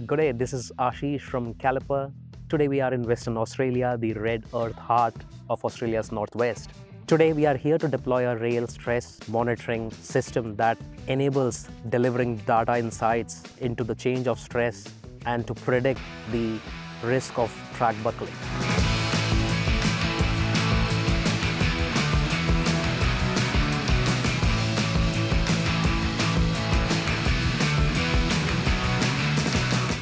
Good day, this is Ashish from Caliper. Today we are in Western Australia, the red earth heart of Australia's northwest. Today we are here to deploy a rail stress monitoring system that enables delivering data insights into the change of stress and to predict the risk of track buckling.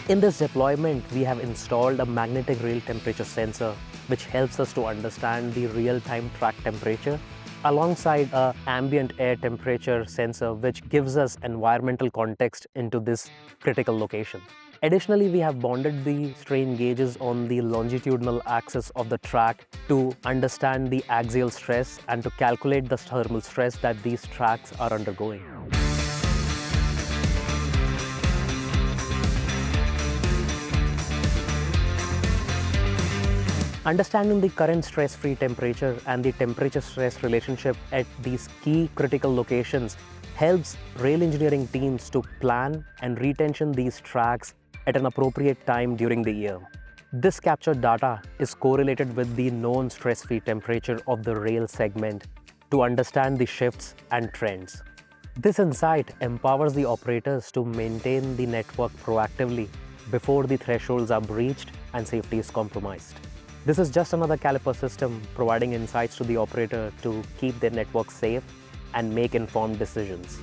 In this deployment, we have installed a magnetic rail temperature sensor, which helps us to understand the real-time track temperature, alongside an ambient air temperature sensor, which gives us environmental context into this critical location. Additionally, we have bonded the strain gauges on the longitudinal axis of the track to understand the axial stress and to calculate the thermal stress that these tracks are undergoing. Understanding the current stress-free temperature and the temperature-stress relationship at these key critical locations helps rail engineering teams to plan and retention these tracks at an appropriate time during the year. This captured data is correlated with the known stress-free temperature of the rail segment to understand the shifts and trends. This insight empowers the operators to maintain the network proactively before the thresholds are breached and safety is compromised. This is just another Caliper system providing insights to the operator to keep their network safe and make informed decisions.